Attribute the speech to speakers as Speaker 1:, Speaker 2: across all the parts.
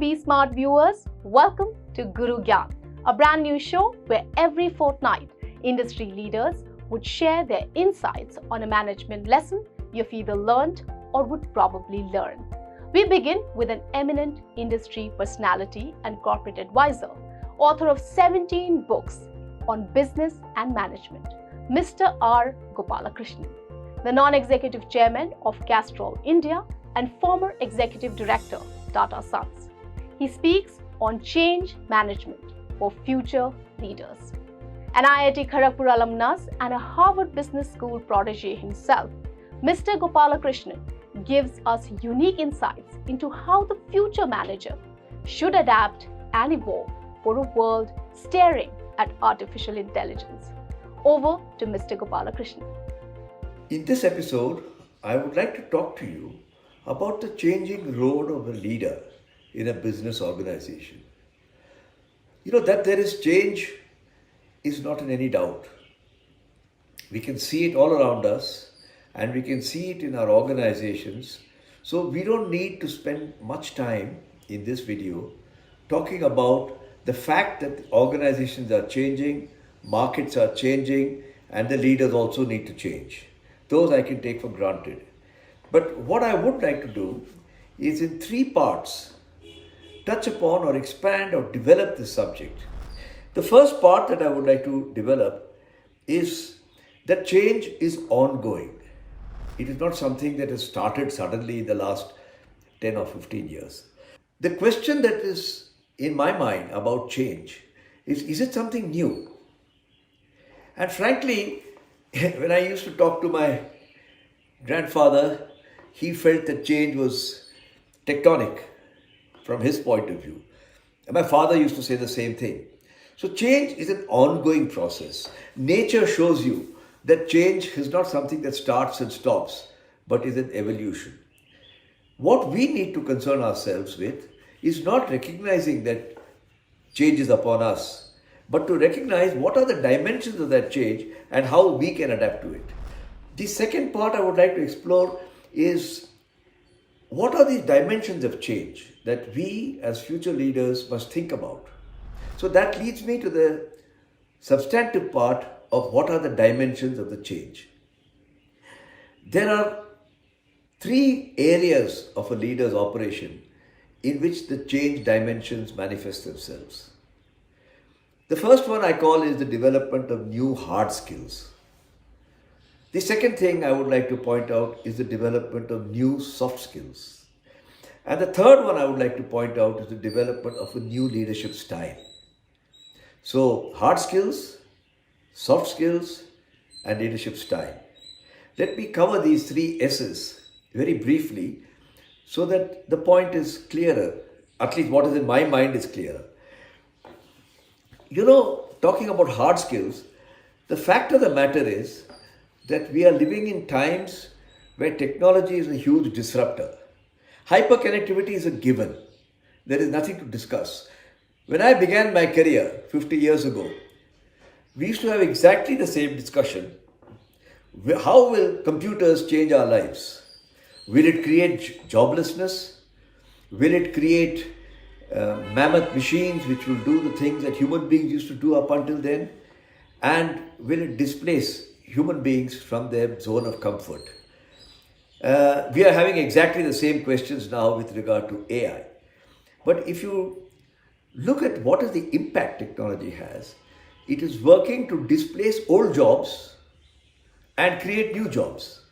Speaker 1: Be Smart viewers, welcome to Guru Gyan, a brand new show where every fortnight industry leaders would share their insights on a management lesson you've either learned or would probably learn. We begin with an eminent industry personality and corporate advisor, author of 17 books on business and management, Mr. R. Gopalakrishnan, the non-executive chairman of Castrol India and former executive director, Tata Sons. He speaks on change management for future leaders. An IIT Kharagpur alumnus and a Harvard Business School protege himself, Mr. Gopalakrishnan gives us unique insights into how the future manager should adapt and evolve for a world staring at artificial intelligence. Over to Mr. Gopalakrishnan.
Speaker 2: In this episode, I would like to talk to you about the changing role of a leader in a business organization. You know, that there is change is not in any doubt. We can see it all around us and we can see it in our organizations. So we don't need to spend much time in this video talking about the fact that organizations are changing, markets are changing, and the leaders also need to change. Those I can take for granted. But what I would like to do is in three parts touch upon or expand or develop this subject. The first part that I would like to develop is that change is ongoing. It is not something that has started suddenly in the last 10 or 15 years. The question that is in my mind about change is it something new? And frankly, when I used to talk to my grandfather, he felt that change was tectonic from his point of view. And my father used to say the same thing. So change is an ongoing process. Nature shows you that change is not something that starts and stops, but is an evolution. What we need to concern ourselves with is not recognizing that change is upon us, but to recognize what are the dimensions of that change and how we can adapt to it. The second part I would like to explore is what are the dimensions of change that we as future leaders must think about. So that leads me to the substantive part of what are the dimensions of the change. There are three areas of a leader's operation in which the change dimensions manifest themselves. The first one I call is the development of new hard skills. The second thing I would like to point out is the development of new soft skills. And the third one I would like to point out is the development of a new leadership style. So, hard skills, soft skills, and leadership style. Let me cover these three S's very briefly so that the point is clearer, at least what is in my mind is clearer. You know, talking about hard skills, the fact of the matter is that we are living in times where technology is a huge disruptor. Hyperconnectivity is a given. There is nothing to discuss. When I began my career 50 years ago, we used to have exactly the same discussion. How will computers change our lives? Will it create joblessness? Will it create mammoth machines which will do the things that human beings used to do up until then? And will it displace human beings from their zone of comfort? We are having exactly the same questions now with regard to AI. But if you look at what is the impact technology has, it is working to displace old jobs and create new jobs.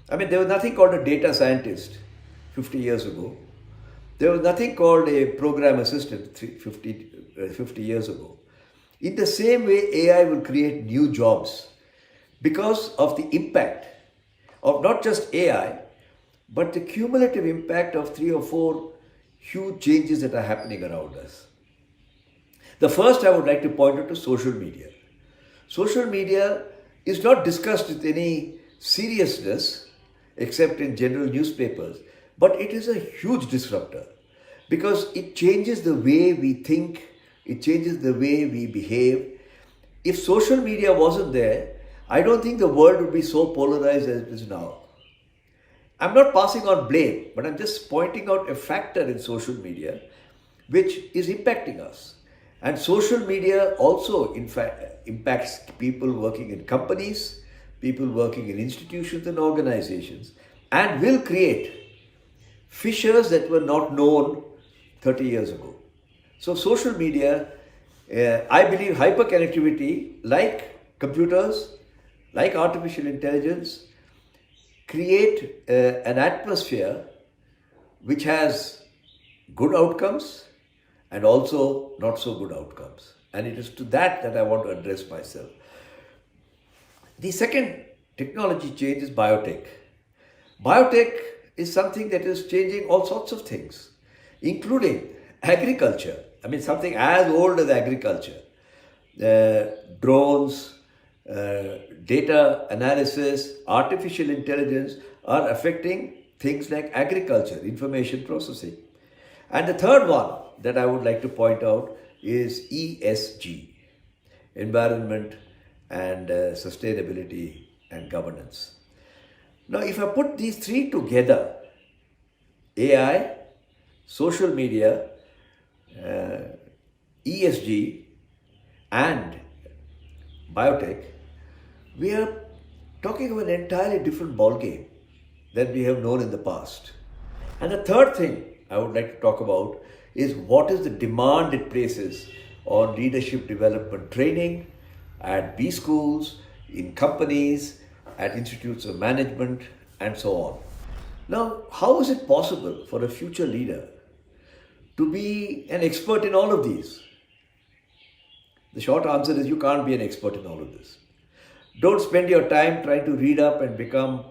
Speaker 2: I mean, there was nothing called a data scientist 50 years ago. There was nothing called a program assistant 50 years ago. In the same way, AI will create new jobs because of the impact of not just AI, but the cumulative impact of 3 or 4 huge changes that are happening around us. The first I would like to point out to social media. Social media is not discussed with any seriousness except in general newspapers, but it is a huge disruptor because it changes the way we think, it changes the way we behave. If social media wasn't there, I don't think the world would be so polarized as it is now. I'm not passing on blame, but I'm just pointing out a factor in social media which is impacting us. And social media also, in fact, impacts people working in companies, people working in institutions and organizations, and will create fissures that were not known 30 years ago. So, social media, I believe hyperconnectivity, like computers, like artificial intelligence, create an atmosphere which has good outcomes and also not so good outcomes. And it is to that I want to address myself. The second technology change is biotech. Biotech is something that is changing all sorts of things, including agriculture. I mean, something as old as agriculture. Drones, data analysis, artificial intelligence are affecting things like agriculture, information processing. And the third one that I would like to point out is ESG, environment and sustainability and governance. Now, if I put these three together, AI, social media, ESG, and biotech, we are talking of an entirely different ballgame than we have known in the past. And the third thing I would like to talk about is what is the demand it places on leadership development training at B schools, in companies, at institutes of management, and so on. Now, how is it possible for a future leader to be an expert in all of these? The short answer is you can't be an expert in all of this. Don't spend your time trying to read up and become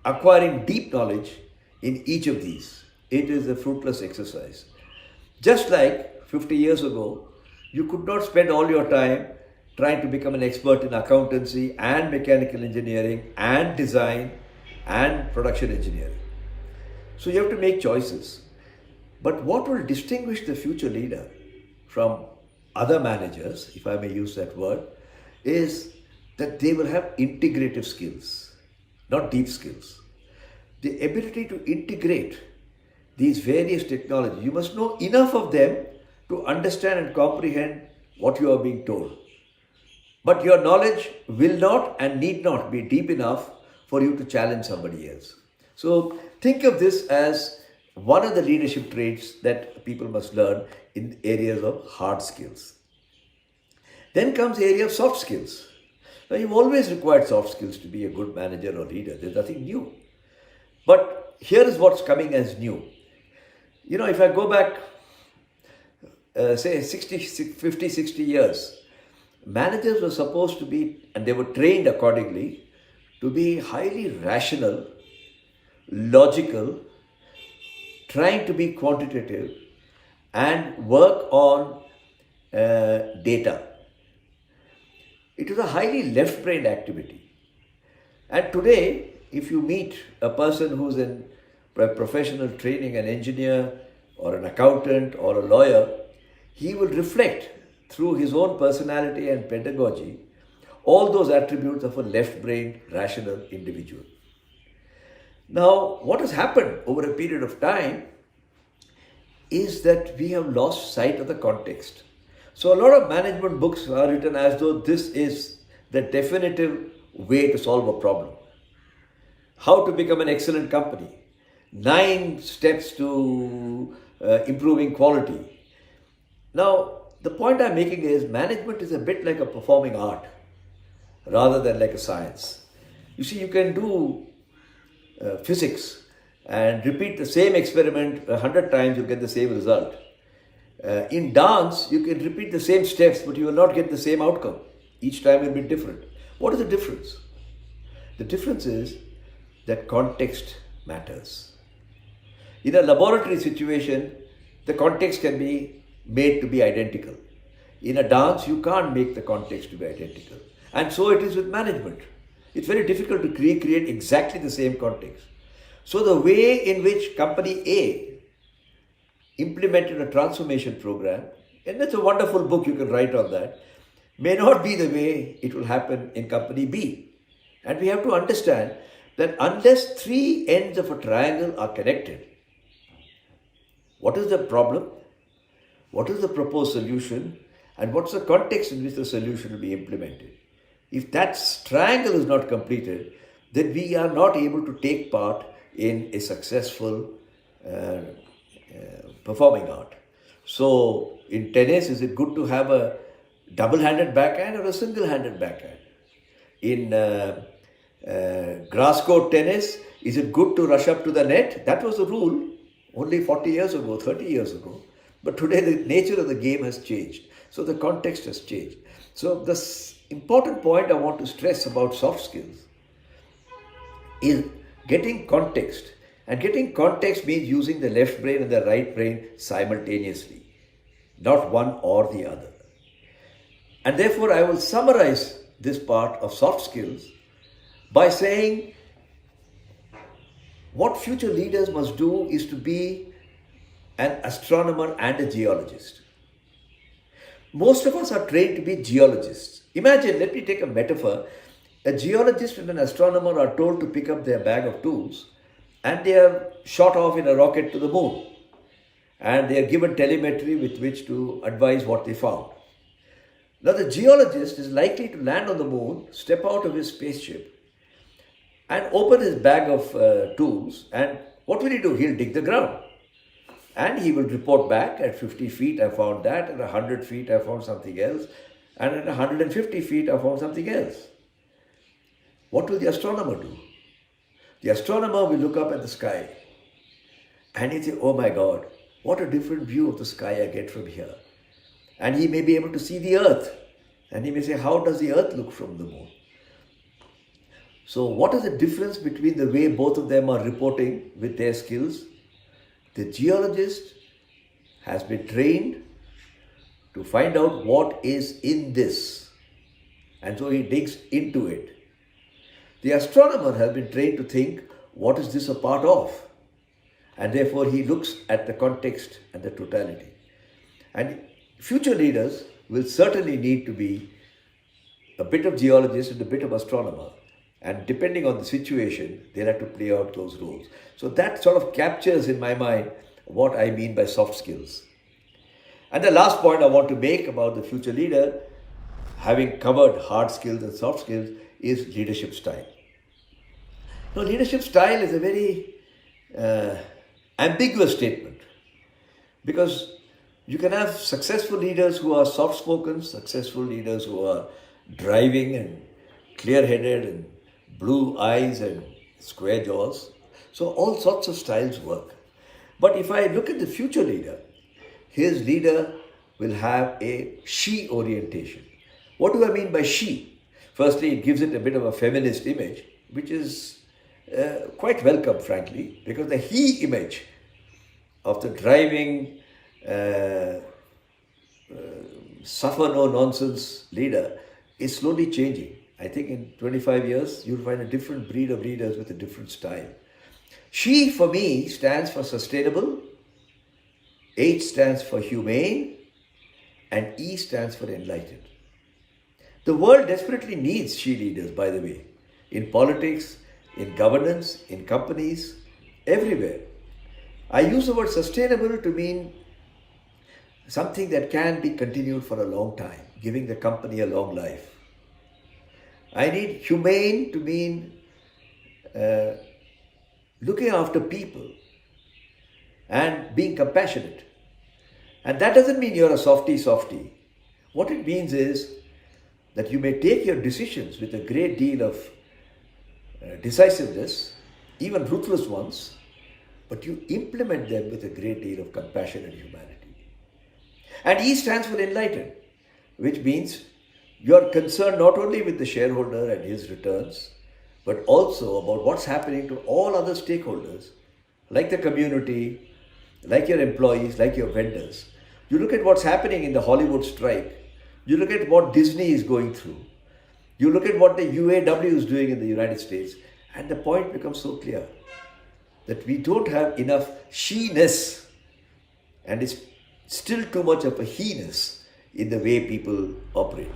Speaker 2: acquiring deep knowledge in each of these. It is a fruitless exercise. Just like 50 years ago, you could not spend all your time trying to become an expert in accountancy and mechanical engineering and design and production engineering. So you have to make choices. But what will distinguish the future leader from other managers, if I may use that word, is that they will have integrative skills, not deep skills. The ability to integrate these various technologies. You must know enough of them to understand and comprehend what you are being told. But your knowledge will not and need not be deep enough for you to challenge somebody else. So think of this as one of the leadership traits that people must learn in areas of hard skills. Then comes the area of soft skills. Now, you've always required soft skills to be a good manager or leader. There's nothing new. But here is what's coming as new. You know, if I go back, say 50, 60 years, managers were supposed to be, and they were trained accordingly, to be highly rational, logical, trying to be quantitative, and work on data. It was a highly left-brained activity. And today, if you meet a person who's in professional training, an engineer or an accountant or a lawyer, he will reflect through his own personality and pedagogy all those attributes of a left-brained, rational individual. Now, what has happened over a period of time is that we have lost sight of the context. So a lot of management books are written as though this is the definitive way to solve a problem. How to become an excellent company. 9 steps to improving quality. Now, the point I'm making is management is a bit like a performing art rather than like a science. You see, you can do physics and repeat the same experiment 100 times, you'll get the same result. In dance, you can repeat the same steps, but you will not get the same outcome. Each time will be different. What is the difference? The difference is that context matters. In a laboratory situation, the context can be made to be identical. In a dance, you can't make the context to be identical. And so it is with management. It's very difficult to create exactly the same context. So the way in which company A implemented a transformation program, and that's a wonderful book, you can write on that, may not be the way it will happen in company B. And we have to understand that unless 3 ends of a triangle are connected, What is the problem? What is the proposed solution? And what's the context in which the solution will be implemented? If that triangle is not completed, then we are not able to take part in a successful performing art. So, in tennis, is it good to have a double-handed backhand or a single-handed backhand? In grass court tennis, is it good to rush up to the net? That was the rule only 40 years ago, 30 years ago. But today the nature of the game has changed. So the context has changed. So the important point I want to stress about soft skills is getting context. And getting context means using the left brain and the right brain simultaneously, not one or the other. And therefore I will summarize this part of soft skills by saying what future leaders must do is to be an astronomer and a geologist. Most of us are trained to be geologists. Imagine, let me take a metaphor. A geologist and an astronomer are told to pick up their bag of tools and they are shot off in a rocket to the moon. And they are given telemetry with which to advise what they found. Now the geologist is likely to land on the moon, step out of his spaceship and open his bag of tools, and what will he do? He'll dig the ground. And he will report back at 50 feet I found that, at 100 feet I found something else, and at 150 feet I found something else. What will the astronomer do? The astronomer will look up at the sky and he'll say, oh my God, what a different view of the sky I get from here. And he may be able to see the earth. And he may say, how does the earth look from the moon? So what is the difference between the way both of them are reporting with their skills? The geologist has been trained to find out what is in this. And so he digs into it. The astronomer has been trained to think, what is this a part of? And therefore he looks at the context and the totality. And future leaders will certainly need to be a bit of geologist and a bit of astronomer. And depending on the situation, they'll have to play out those roles. So that sort of captures in my mind what I mean by soft skills. And the last point I want to make about the future leader, having covered hard skills and soft skills, is leadership style. Now, leadership style is a very ambiguous statement because you can have successful leaders who are soft-spoken, successful leaders who are driving and clear-headed and blue eyes and square jaws. So all sorts of styles work. But if I look at the future leader, his leader will have a she orientation. What do I mean by she? Firstly, it gives it a bit of a feminist image, which is quite welcome, frankly, because the he image of the driving, suffer no nonsense leader is slowly changing. I think in 25 years, you'll find a different breed of leaders with a different style. She, for me, stands for sustainable, H stands for humane, and E stands for enlightened. The world desperately needs she leaders, by the way, in politics, in governance, in companies, everywhere. I use the word sustainable to mean something that can be continued for a long time, giving the company a long life. I need humane to mean looking after people and being compassionate. And that doesn't mean you're a softy. What it means is that you may take your decisions with a great deal of decisiveness, even ruthless ones, but you implement them with a great deal of compassion and humanity. And E stands for enlightened, which means you're concerned not only with the shareholder and his returns, but also about what's happening to all other stakeholders, like the community, like your employees, like your vendors. You look at what's happening in the Hollywood strike. You look at what Disney is going through. You look at what the UAW is doing in the United States, and the point becomes so clear that we don't have enough she-ness, and it's still too much of a he-ness in the way people operate.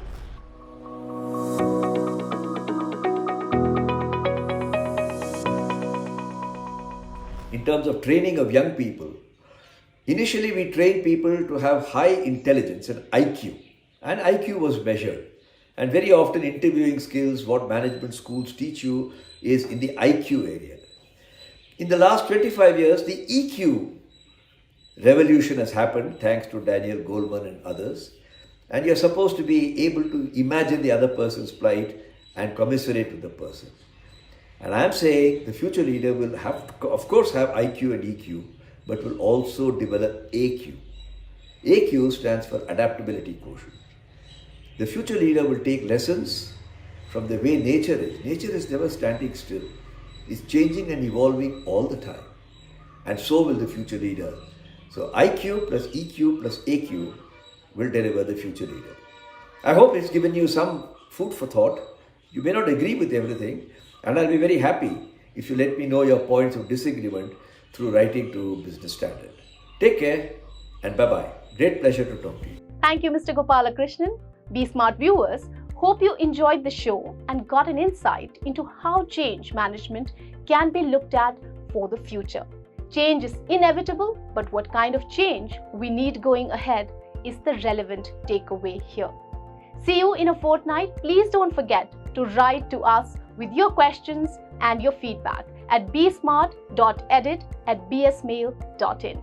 Speaker 2: In terms of training of young people, Initially, we trained people to have high intelligence and IQ, and IQ was measured. And very often, interviewing skills, what management schools teach you, is in the IQ area. In the last 25 years, the EQ revolution has happened thanks to Daniel Goleman and others. And you're supposed to be able to imagine the other person's plight and commiserate with the person. And I'm saying the future leader will have, of course, have IQ and EQ, but will also develop AQ. AQ stands for adaptability quotient. The future leader will take lessons from the way nature is. Nature is never standing still. It's changing and evolving all the time. And so will the future leader. So IQ plus EQ plus AQ will deliver the future leader. I hope it's given you some food for thought. You may not agree with everything, and I'll be very happy if you let me know your points of disagreement through writing to Business Standard. Take care and bye-bye. Great pleasure to talk to you.
Speaker 1: Thank you, Mr. Gopalakrishnan. Be Smart viewers, hope you enjoyed the show and got an insight into how change management can be looked at for the future. Change is inevitable, but what kind of change we need going ahead is the relevant takeaway here. See you in a fortnight. Please don't forget to write to us with your questions and your feedback at bsmart.edit@bsmail.in.